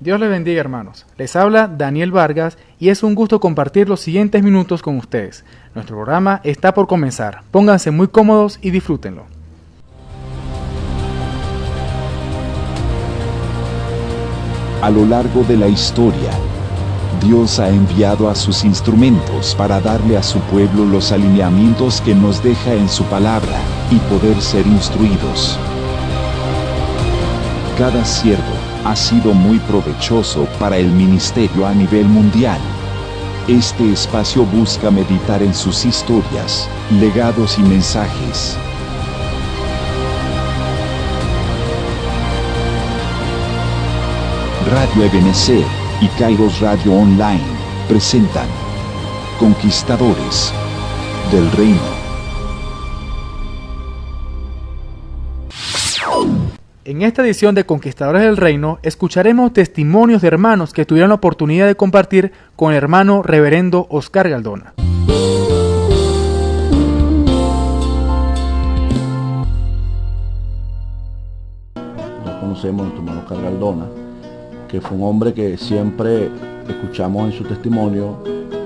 Dios les bendiga, hermanos. Les habla Daniel Vargas y es un gusto compartir los siguientes minutos con ustedes. Nuestro programa está por comenzar. Pónganse muy cómodos y disfrútenlo. A lo largo de la historia, Dios ha enviado a sus instrumentos para darle a su pueblo los alineamientos que nos deja en su palabra y poder ser instruidos. Cada siervo ha sido muy provechoso para el ministerio a nivel mundial. Este espacio busca meditar en sus historias, legados y mensajes. Radio Ebenecer y Kairos Radio Online presentan Conquistadores del Reino. En esta edición de Conquistadores del Reino escucharemos testimonios de hermanos que tuvieron la oportunidad de compartir con el hermano reverendo Oscar Galdona. Ya conocemos a nuestro hermano Oscar Galdona, que fue un hombre que siempre escuchamos en su testimonio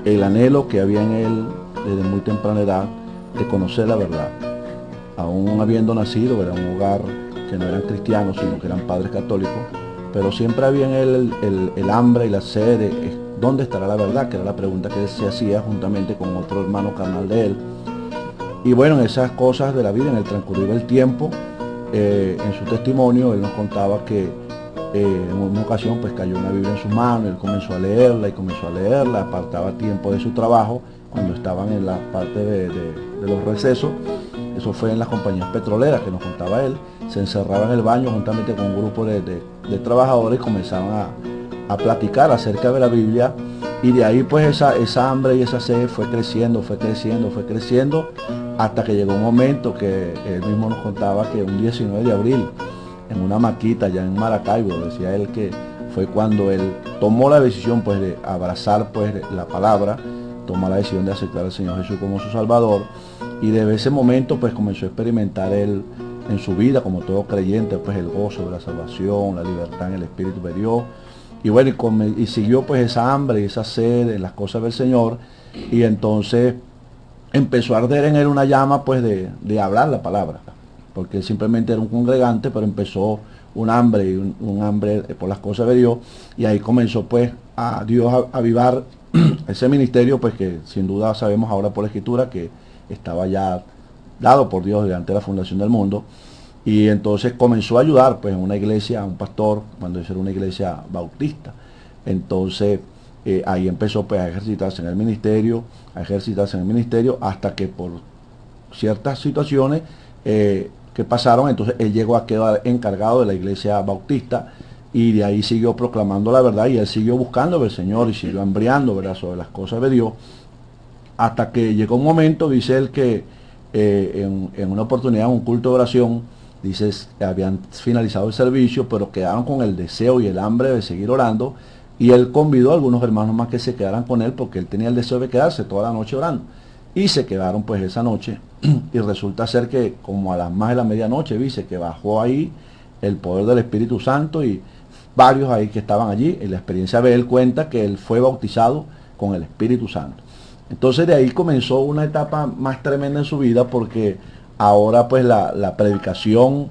el anhelo que había en él desde muy temprana edad de conocer la verdad. Aún habiendo nacido en un hogar que no eran cristianos, sino que eran padres católicos, pero siempre había en él el hambre y la sed de ¿dónde estará la verdad? Que era la pregunta que él se hacía juntamente con otro hermano carnal de él. Y bueno, en esas cosas de la vida, en el transcurrir del tiempo, en su testimonio, él nos contaba que en una ocasión pues cayó una Biblia en sus manos, él comenzó a leerla, apartaba tiempo de su trabajo cuando estaban en la parte de los recesos. Eso fue en las compañías petroleras que nos contaba él. Se encerraba en el baño juntamente con un grupo de trabajadores y comenzaban a platicar acerca de la Biblia, y de ahí pues esa hambre y esa sed fue creciendo hasta que llegó un momento que él mismo nos contaba que un 19 de abril en una maquita allá en Maracaibo, decía él que fue cuando él tomó la decisión pues de abrazar pues la palabra, tomó la decisión de aceptar al Señor Jesús como su Salvador, y desde ese momento pues comenzó a experimentar él en su vida, como todo creyente, pues el gozo de la salvación, la libertad en el Espíritu de Dios. Y bueno, y siguió pues esa hambre y esa sed en las cosas del Señor, y entonces empezó a arder en él una llama pues de hablar la palabra, porque él simplemente era un congregante, pero empezó un hambre y un hambre por las cosas de Dios, y ahí comenzó pues a Dios a avivar ese ministerio, pues que sin duda sabemos ahora por la Escritura que estaba ya dado por Dios delante de la fundación del mundo. Y entonces comenzó a ayudar pues en una iglesia, a un pastor, cuando era una iglesia bautista. Entonces ahí empezó pues a ejercitarse en el ministerio, hasta que por ciertas situaciones que pasaron, entonces él llegó a quedar encargado de la iglesia bautista, y de ahí siguió proclamando la verdad, y él siguió buscando al Señor y siguió hambriando, ¿verdad?, sobre las cosas de Dios, hasta que llegó un momento, dice él, que en una oportunidad, en un culto de oración, dice, habían finalizado el servicio, pero quedaron con el deseo y el hambre de seguir orando, y él convidó a algunos hermanos más que se quedaran con él, porque él tenía el deseo de quedarse toda la noche orando, y se quedaron pues esa noche, y resulta ser que como a las más de la medianoche, dice que bajó ahí el poder del Espíritu Santo, y varios ahí que estaban allí, en la experiencia de él cuenta que él fue bautizado con el Espíritu Santo. Entonces de ahí comenzó una etapa más tremenda en su vida, porque ahora pues la predicación,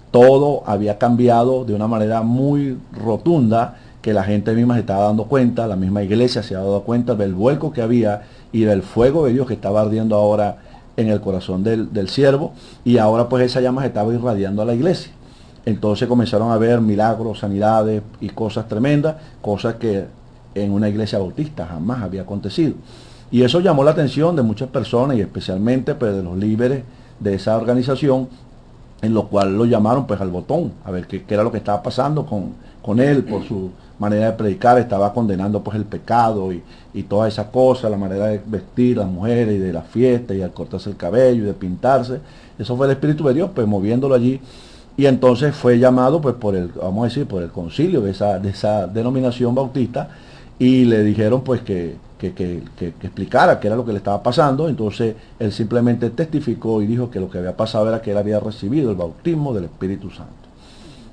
todo había cambiado de una manera muy rotunda, que la gente misma se estaba dando cuenta, la misma iglesia se ha dado cuenta del vuelco que había y del fuego de Dios que estaba ardiendo ahora en el corazón del siervo, y ahora pues esa llama se estaba irradiando a la iglesia. Entonces comenzaron a ver milagros, sanidades y cosas tremendas, cosas que en una iglesia bautista jamás había acontecido. Y eso llamó la atención de muchas personas, y especialmente pues de los líderes de esa organización, en lo cual lo llamaron pues al botón, a ver qué era lo que estaba pasando con él, por su manera de predicar. Estaba condenando pues el pecado y toda esa cosa, la manera de vestir a las mujeres y de la fiesta y al cortarse el cabello y de pintarse. Eso fue el Espíritu de Dios pues moviéndolo allí, y entonces fue llamado pues por el, vamos a decir, por el concilio de esa denominación bautista, y le dijeron pues que explicara qué era lo que le estaba pasando. Entonces él simplemente testificó y dijo que lo que había pasado era que él había recibido el bautismo del Espíritu Santo.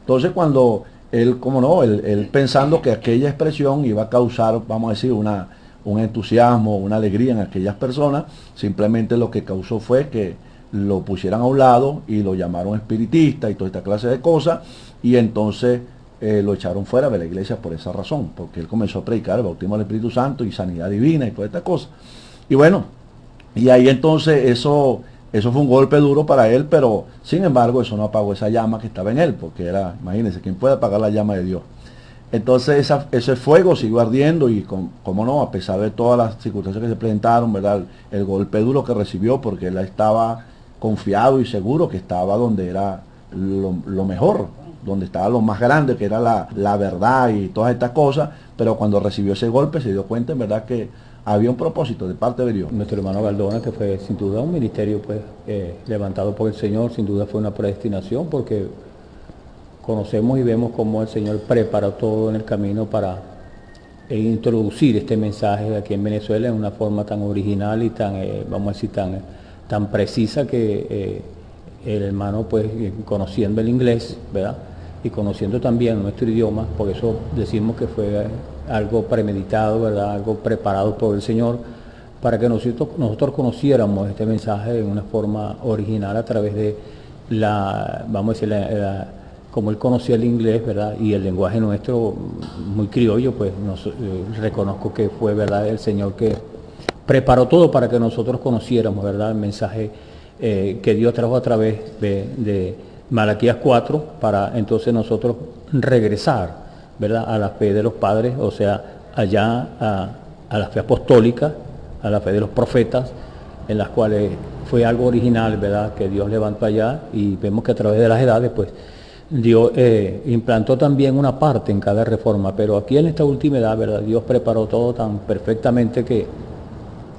Entonces cuando él, como no, él pensando que aquella expresión iba a causar, vamos a decir, un entusiasmo, una alegría en aquellas personas, simplemente lo que causó fue que lo pusieran a un lado y lo llamaron espiritista y toda esta clase de cosas, y entonces lo echaron fuera de la iglesia por esa razón, porque él comenzó a predicar el bautismo del Espíritu Santo y sanidad divina y toda esta cosa. Y bueno, y ahí entonces eso fue un golpe duro para él, pero sin embargo eso no apagó esa llama que estaba en él, porque era, imagínense, ¿quién puede apagar la llama de Dios? Entonces ese fuego siguió ardiendo y como no, a pesar de todas las circunstancias que se presentaron, ¿verdad? El golpe duro que recibió, porque él estaba confiado y seguro que estaba donde era lo mejor, donde estaba lo más grande, que era la verdad y todas estas cosas, pero cuando recibió ese golpe se dio cuenta en verdad que había un propósito de parte de Dios. Nuestro hermano Galdona, que fue sin duda un ministerio pues levantado por el Señor, sin duda fue una predestinación, porque conocemos y vemos cómo el Señor preparó todo en el camino para introducir este mensaje aquí en Venezuela en una forma tan original y tan, vamos a decir, tan precisa que el hermano, pues, conociendo el inglés, ¿verdad? Y conociendo también nuestro idioma, por eso decimos que fue algo premeditado, ¿verdad? Algo preparado por el Señor, para que nosotros conociéramos este mensaje en una forma original a través de vamos a decir, como él conocía el inglés, ¿verdad? Y el lenguaje nuestro, muy criollo, pues reconozco que fue, ¿verdad?, el Señor que preparó todo para que nosotros conociéramos, ¿verdad?, el mensaje que Dios trajo a través de Malaquías 4, para entonces nosotros regresar, ¿verdad?, a la fe de los padres, o sea, allá a la fe apostólica, a la fe de los profetas, en las cuales fue algo original, ¿verdad?, que Dios levantó allá, y vemos que a través de las edades, pues, Dios implantó también una parte en cada reforma, pero aquí en esta última edad, ¿verdad?, Dios preparó todo tan perfectamente que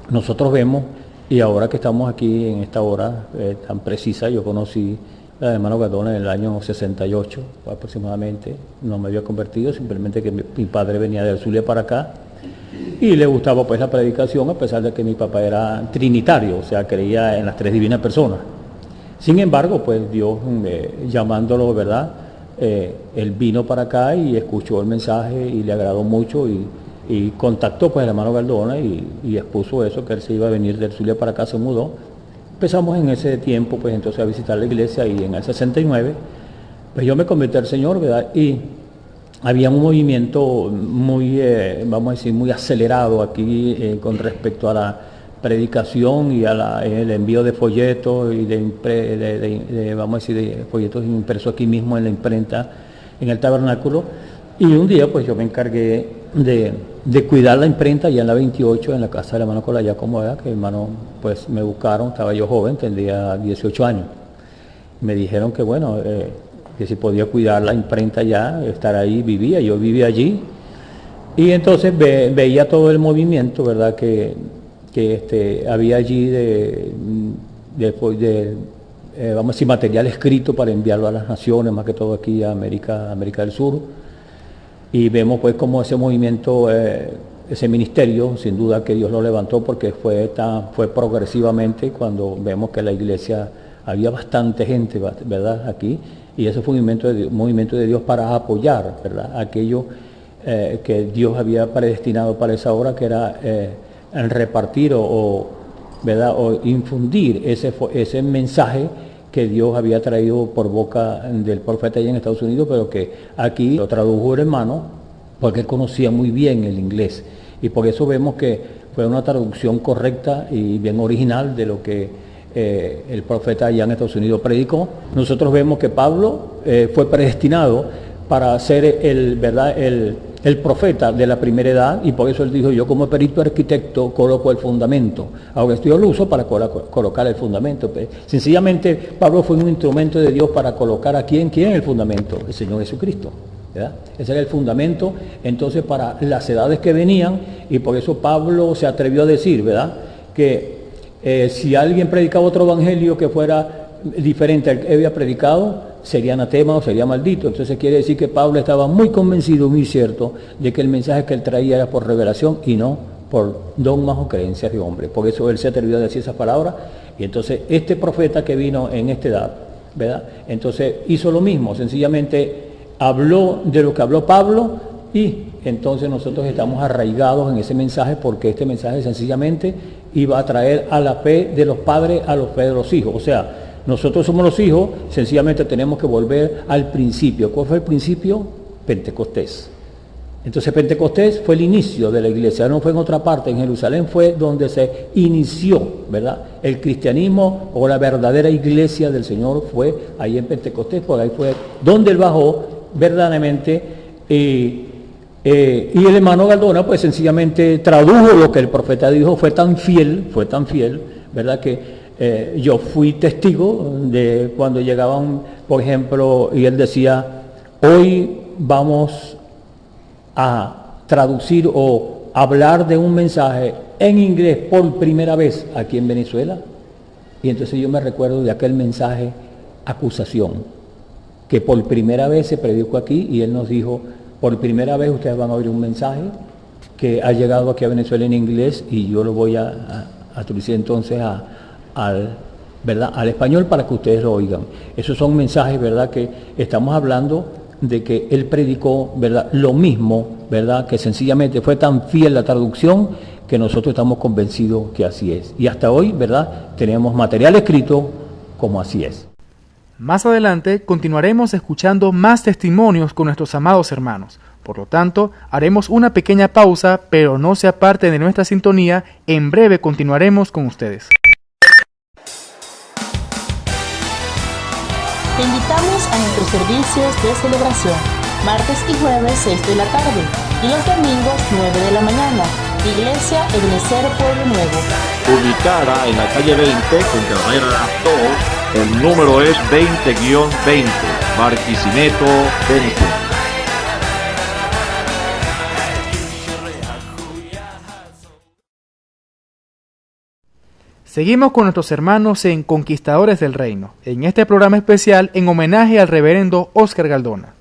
nosotros vemos, y ahora que estamos aquí en esta hora tan precisa, yo conocí al hermano Galdona en el año 68 aproximadamente, no me había convertido, simplemente que mi padre venía de Zulia para acá, y le gustaba pues la predicación, a pesar de que mi papá era trinitario, o sea, creía en las tres divinas personas. Sin embargo, pues Dios llamándolo, ¿verdad? Él vino para acá y escuchó el mensaje y le agradó mucho y contactó pues al hermano Galdona y expuso eso, que él se iba a venir del Zulia para acá, se mudó. Empezamos en ese tiempo pues entonces a visitar la iglesia, y en el 69 pues yo me convertí al Señor, ¿verdad? Y había un movimiento muy, vamos a decir, muy acelerado aquí con respecto a la predicación y a el envío de folletos y vamos a decir, de folletos impresos aquí mismo en la imprenta, en el tabernáculo. Y un día pues yo me encargué de cuidar la imprenta allá en la 28, en la casa del hermano Colayá, como era, que el hermano pues me buscaron, estaba yo joven, tendría 18 años. Me dijeron que bueno, que si podía cuidar la imprenta allá, estar ahí, yo vivía allí. Y entonces veía todo el movimiento, ¿verdad?, que había allí vamos a decir, material escrito para enviarlo a las naciones, más que todo aquí a América del Sur. Y vemos pues como ese movimiento, ese ministerio, sin duda que Dios lo levantó, porque fue progresivamente, cuando vemos que la iglesia, había bastante gente, ¿verdad?, aquí, y ese fue un movimiento de Dios para apoyar, ¿verdad?, aquello que Dios había predestinado para esa hora, que era en repartir ¿verdad?, o infundir ese mensaje que Dios había traído por boca del profeta allá en Estados Unidos, pero que aquí lo tradujo el hermano, porque él conocía muy bien el inglés, y por eso vemos que fue una traducción correcta y bien original de lo que el profeta allá en Estados Unidos predicó. Nosotros vemos que Pablo fue predestinado para ser el profeta de la primera edad, y por eso él dijo: yo como perito arquitecto coloco el fundamento. Ahora Dios lo usó para colocar el fundamento. Sencillamente Pablo fue un instrumento de Dios para colocar a ¿quién el fundamento? El Señor Jesucristo, ¿verdad? Ese era el fundamento entonces para las edades que venían, y por eso Pablo se atrevió a decir, ¿verdad?, que si alguien predicaba otro evangelio que fuera diferente al que había predicado, sería anatema o sería maldito. Entonces quiere decir que Pablo estaba muy convencido, muy cierto, de que el mensaje que él traía era por revelación y no por dogmas o creencias de hombre. Por eso él se atrevió a decir esas palabras. Y entonces este profeta que vino en esta edad, ¿verdad?, entonces hizo lo mismo. Sencillamente habló de lo que habló Pablo y entonces nosotros estamos arraigados en ese mensaje porque este mensaje sencillamente iba a traer a la fe de los padres a la fe de los hijos. O sea, nosotros somos los hijos, sencillamente tenemos que volver al principio. ¿Cuál fue el principio? Pentecostés. Entonces Pentecostés fue el inicio de la iglesia, no fue en otra parte, en Jerusalén fue donde se inició, ¿verdad? El cristianismo o la verdadera iglesia del Señor fue ahí en Pentecostés, por ahí fue donde él bajó verdaderamente. Y el hermano Galdona pues sencillamente tradujo lo que el profeta dijo, fue tan fiel, ¿verdad? Que yo fui testigo de cuando llegaban, por ejemplo, y él decía, hoy vamos a traducir o hablar de un mensaje en inglés por primera vez aquí en Venezuela. Y entonces yo me recuerdo de aquel mensaje acusación, que por primera vez se predicó aquí y él nos dijo, por primera vez ustedes van a oír un mensaje que ha llegado aquí a Venezuela en inglés y yo lo voy a traducir entonces ¿verdad? Al español para que ustedes lo oigan. Esos son mensajes, ¿verdad? Que estamos hablando de que él predicó, ¿verdad? Lo mismo, ¿verdad? Que sencillamente fue tan fiel la traducción que nosotros estamos convencidos que así es. Y hasta hoy, ¿verdad? Tenemos material escrito como así es. Más adelante continuaremos escuchando más testimonios con nuestros amados hermanos. Por lo tanto, haremos una pequeña pausa, pero no se aparte de nuestra sintonía. En breve continuaremos con ustedes. Te invitamos a nuestros servicios de celebración, martes y jueves 6 de la tarde y los domingos 9 de la mañana. Iglesia Ebenecer Pueblo Nuevo. Ubicada en la calle 20 con carrera 2, el número es 20-20, Barquisimeto, Venezuela. Seguimos con nuestros hermanos en Conquistadores del Reino, en este programa especial en homenaje al reverendo Óscar Galdona.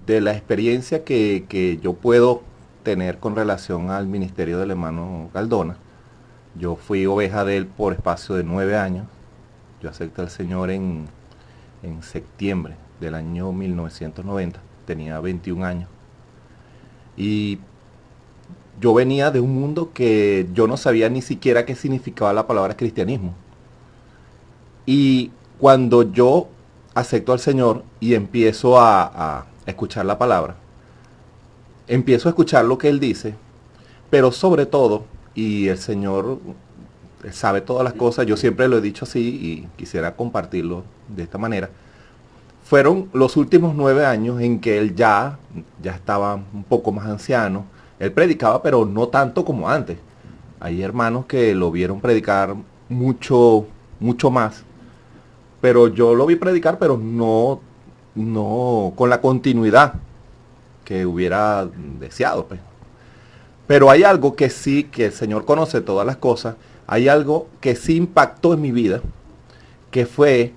De la experiencia que yo puedo tener con relación al ministerio del hermano Galdona, yo fui oveja de él por espacio de 9 años. Yo acepté al Señor en septiembre del año 1990, tenía 21 años. Y yo venía de un mundo que yo no sabía ni siquiera qué significaba la palabra cristianismo. Y cuando yo acepto al Señor y empiezo a escuchar la palabra, empiezo a escuchar lo que Él dice, pero sobre todo, y el Señor sabe todas las cosas, yo siempre lo he dicho así y quisiera compartirlo de esta manera, fueron los últimos 9 años en que él ya estaba un poco más anciano. Él predicaba, pero no tanto como antes. Hay hermanos que lo vieron predicar mucho más. Pero yo lo vi predicar, pero no con la continuidad que hubiera deseado, pues. Pero hay algo que sí, que el Señor conoce todas las cosas. Hay algo que sí impactó en mi vida, que fue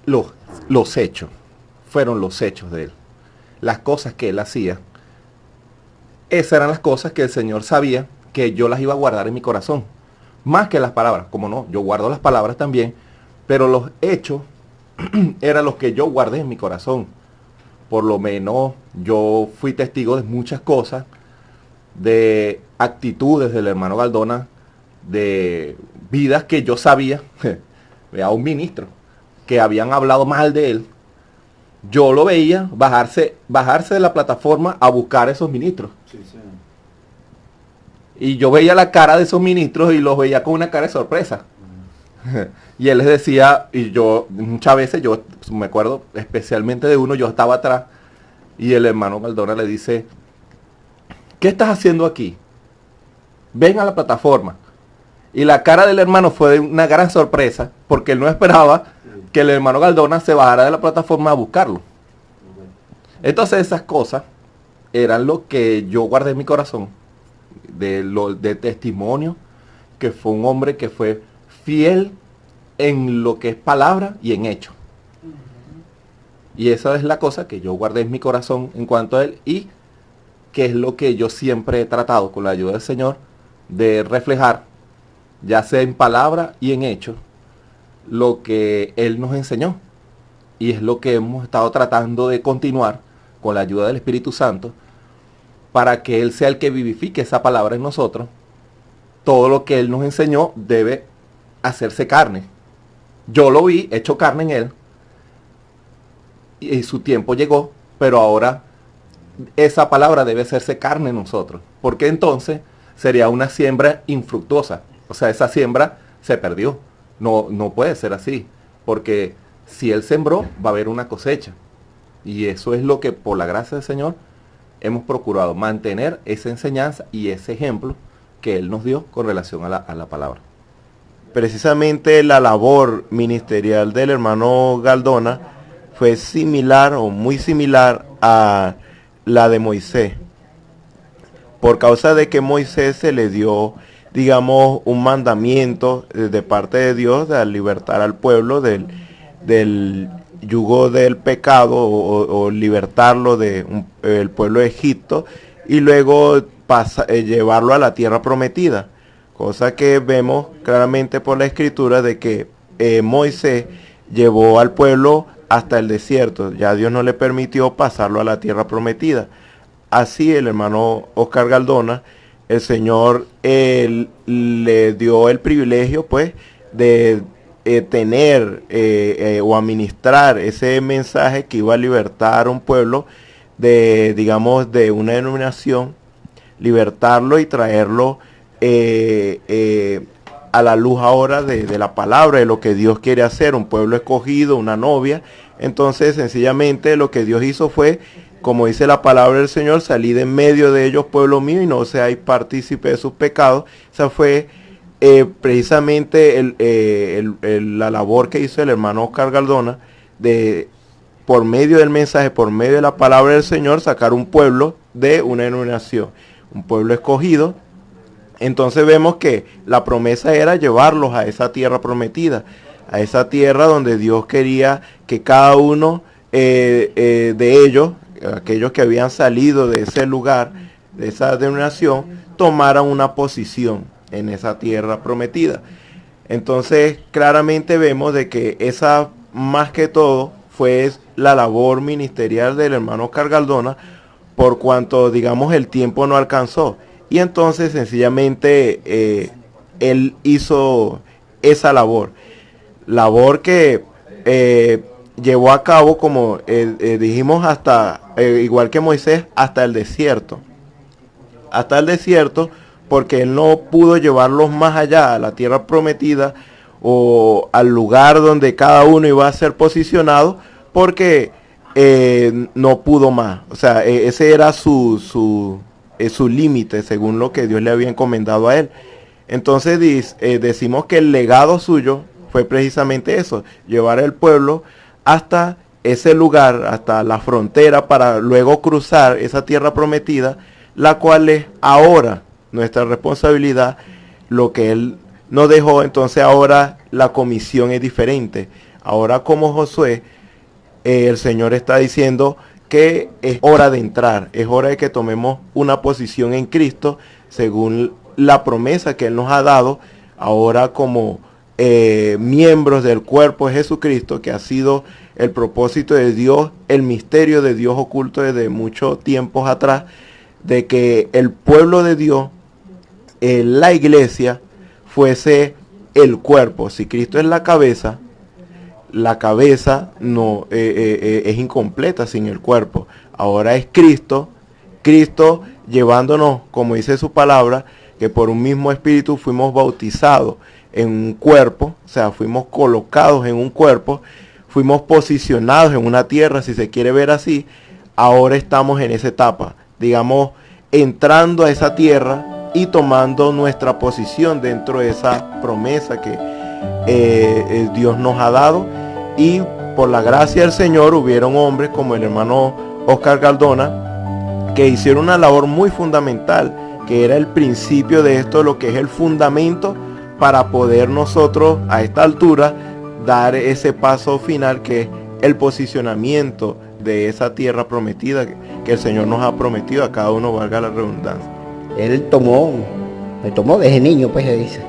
los hechos, fueron los hechos de él, las cosas que él hacía. Esas eran las cosas que el Señor sabía que yo las iba a guardar en mi corazón, más que las palabras. Como no, yo guardo las palabras también, pero los hechos eran los que yo guardé en mi corazón. Por lo menos yo fui testigo de muchas cosas, de actitudes del hermano Galdona, de vidas que yo sabía, a un ministro, que habían hablado mal de él, yo lo veía bajarse de la plataforma a buscar a esos ministros. Sí, sí. Y yo veía la cara de esos ministros y los veía con una cara de sorpresa. Y él les decía, y yo muchas veces, yo me acuerdo especialmente de uno, yo estaba atrás, y el hermano Galdona le dice, ¿qué estás haciendo aquí? Ven a la plataforma. Y la cara del hermano fue de una gran sorpresa, porque él no esperaba que el hermano Galdona se bajara de la plataforma a buscarlo. Entonces esas cosas eran lo que yo guardé en mi corazón, de testimonio, que fue un hombre que fue fiel en lo que es palabra y en hecho. Y esa es la cosa que yo guardé en mi corazón en cuanto a él, y que es lo que yo siempre he tratado con la ayuda del Señor de reflejar, ya sea en palabra y en hecho, lo que Él nos enseñó. Y es lo que hemos estado tratando de continuar con la ayuda del Espíritu Santo, para que Él sea el que vivifique esa palabra en nosotros. Todo lo que Él nos enseñó debe hacerse carne. Yo lo vi hecho carne en Él, y su tiempo llegó, pero ahora esa palabra debe hacerse carne en nosotros, porque entonces sería una siembra infructuosa. O sea, esa siembra se perdió. No puede ser así, porque si Él sembró, va a haber una cosecha. Y eso es lo que, por la gracia del Señor, hemos procurado mantener esa enseñanza y ese ejemplo que Él nos dio con relación a la palabra. Precisamente la labor ministerial del hermano Galdona fue similar o muy similar a la de Moisés, por causa de que Moisés se le dio, digamos, un mandamiento de parte de Dios de libertar al pueblo del yugo del pecado, o libertarlo del pueblo de Egipto, y luego llevarlo a la tierra prometida, cosa que vemos claramente por la escritura de que Moisés llevó al pueblo hasta el desierto. Ya Dios no le permitió pasarlo a la tierra prometida. Así el hermano Oscar Galdona, el Señor le dio el privilegio pues de tener o administrar ese mensaje que iba a libertar a un pueblo digamos, de una denominación, libertarlo y traerlo a la luz ahora de la palabra, de lo que Dios quiere hacer, un pueblo escogido, una novia. Entonces sencillamente lo que Dios hizo fue, como dice la palabra del Señor, salid en medio de ellos, pueblo mío, y no seáis partícipe de sus pecados. Esa fue precisamente la labor que hizo el hermano Oscar Galdona, de por medio del mensaje, por medio de la palabra del Señor, sacar un pueblo de una denominación, un pueblo escogido. Entonces vemos que la promesa era llevarlos a esa tierra prometida, a esa tierra donde Dios quería que cada uno de ellos, aquellos que habían salido de ese lugar, de esa denominación, tomaran una posición en esa tierra prometida. Entonces claramente vemos de que esa, más que todo, fue la labor ministerial del hermano Oscar Galdona, por cuanto, digamos, el tiempo no alcanzó. Y entonces sencillamente él hizo esa labor que llevó a cabo, como dijimos, hasta, igual que Moisés, hasta el desierto. Hasta el desierto, porque él no pudo llevarlos más allá, a la tierra prometida, o al lugar donde cada uno iba a ser posicionado, porque no pudo más. O sea, ese era su límite, según lo que Dios le había encomendado a él. Entonces decimos que el legado suyo fue precisamente eso, llevar al pueblo hasta ese lugar, hasta la frontera, para luego cruzar esa tierra prometida, la cual es ahora nuestra responsabilidad, lo que Él nos dejó. Entonces ahora la comisión es diferente. Ahora, como Josué, el Señor está diciendo que es hora de entrar, es hora de que tomemos una posición en Cristo, según la promesa que Él nos ha dado, ahora como miembros del cuerpo de Jesucristo, que ha sido el propósito de Dios, el misterio de Dios oculto desde muchos tiempos atrás, de que el pueblo de Dios, la iglesia, fuese el cuerpo. Si Cristo es la cabeza no es incompleta sin el cuerpo. Ahora es Cristo llevándonos, como dice su palabra, que por un mismo espíritu fuimos bautizados en un cuerpo, o sea, fuimos colocados en un cuerpo, fuimos posicionados en una tierra, si se quiere ver así. Ahora estamos en esa etapa, digamos, entrando a esa tierra y tomando nuestra posición dentro de esa promesa que Dios nos ha dado. Y por la gracia del Señor hubieron hombres como el hermano Oscar Galdona, que hicieron una labor muy fundamental, que era el principio de esto, lo que es el fundamento para poder nosotros a esta altura dar ese paso final, que es el posicionamiento de esa tierra prometida que el Señor nos ha prometido a cada uno, valga la redundancia. Él me tomó desde niño, pues se dice.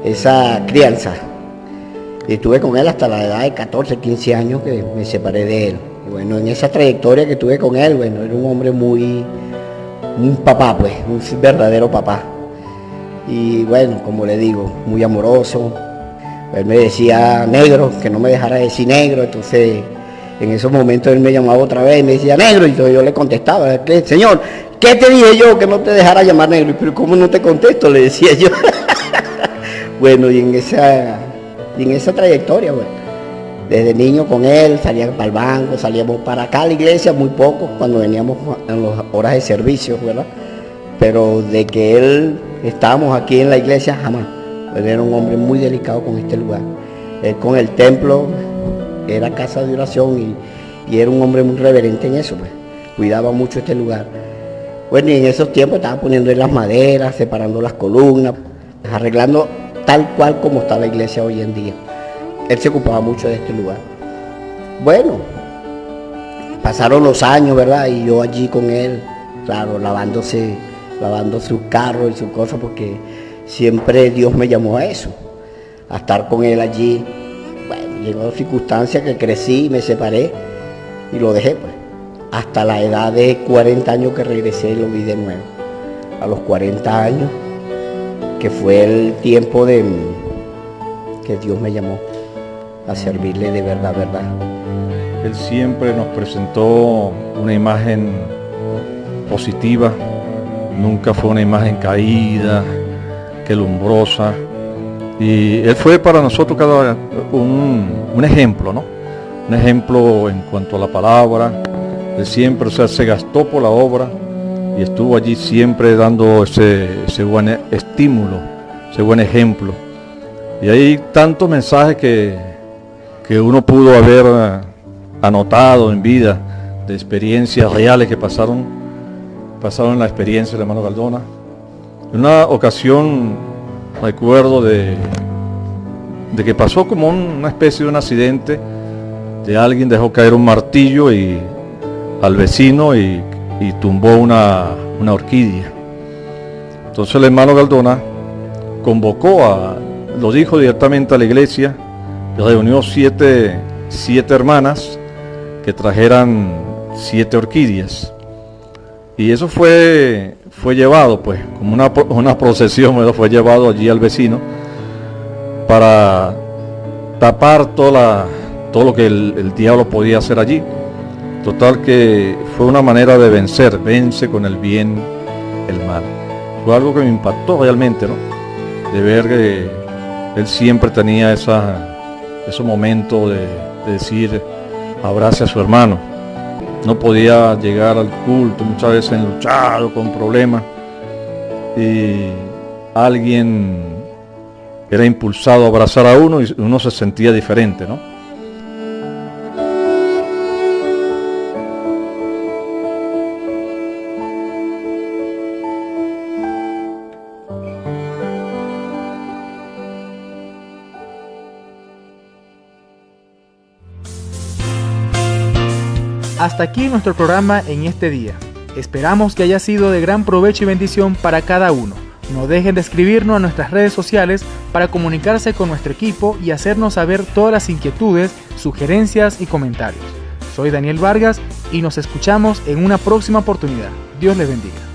esa crianza. Y estuve con él hasta la edad de 14, 15 años que me separé de él. Y bueno, en esa trayectoria que tuve con él, bueno, era un hombre un papá, pues, un verdadero papá. Y bueno, como le digo, muy amoroso. Él me decía negro, que no me dejara decir negro, entonces en esos momentos él me llamaba otra vez y me decía negro, y entonces yo le contestaba, Señor, ¿qué te dije yo que no te dejara llamar negro? Pero ¿cómo no te contesto? Le decía yo. Bueno, y en esa trayectoria, bueno, desde niño con él, salía para el banco, salíamos para acá a la iglesia muy poco, cuando veníamos en las horas de servicio, ¿verdad? Pero de que él estábamos aquí en la iglesia, jamás. Él era un hombre muy delicado con este lugar. Él con el templo era casa de oración y era un hombre muy reverente en eso, pues. Cuidaba mucho este lugar. Bueno, y en esos tiempos estaba poniendo en las maderas, separando las columnas, arreglando tal cual como está la iglesia hoy en día. Él se ocupaba mucho de este lugar. Bueno, pasaron los años, ¿verdad? Y yo allí con él, claro, lavando sus carros y sus cosas, porque siempre Dios me llamó a eso, a estar con él allí. Bueno, llegó la circunstancia que crecí, me separé y lo dejé, pues. Hasta la edad de 40 años que regresé lo vi de nuevo. A los 40 años, que fue el tiempo que Dios me llamó a servirle de verdad. Él siempre nos presentó una imagen positiva, nunca fue una imagen caída, quelumbrosa, y él fue para nosotros un ejemplo, ¿no? Un ejemplo en cuanto a la palabra. Él siempre, se gastó por la obra y estuvo allí siempre dando ese buen estímulo, ese buen ejemplo. Y hay tantos mensajes que uno pudo haber anotado en vida, de experiencias reales que pasaron en la experiencia del hermano Cardona. En una ocasión recuerdo de que pasó como una especie de un accidente, de alguien dejó caer un martillo al vecino y tumbó una orquídea. Entonces el hermano Cardona lo dijo directamente a la iglesia, reunió siete hermanas que trajeran 7 orquídeas. Y eso fue llevado, pues, como una procesión, ¿verdad? Fue llevado allí al vecino para tapar todo lo que el diablo podía hacer allí. Total que fue una manera de vence con el bien el mal. Fue algo que me impactó realmente, ¿no? De ver que él siempre tenía ese momento de decir, abrace a su hermano. No podía llegar al culto, muchas veces enluchado con problemas, y alguien era impulsado a abrazar a uno y uno se sentía diferente, ¿no? Hasta aquí nuestro programa en este día. Esperamos que haya sido de gran provecho y bendición para cada uno. No dejen de escribirnos a nuestras redes sociales para comunicarse con nuestro equipo y hacernos saber todas las inquietudes, sugerencias y comentarios. Soy Daniel Vargas y nos escuchamos en una próxima oportunidad. Dios les bendiga.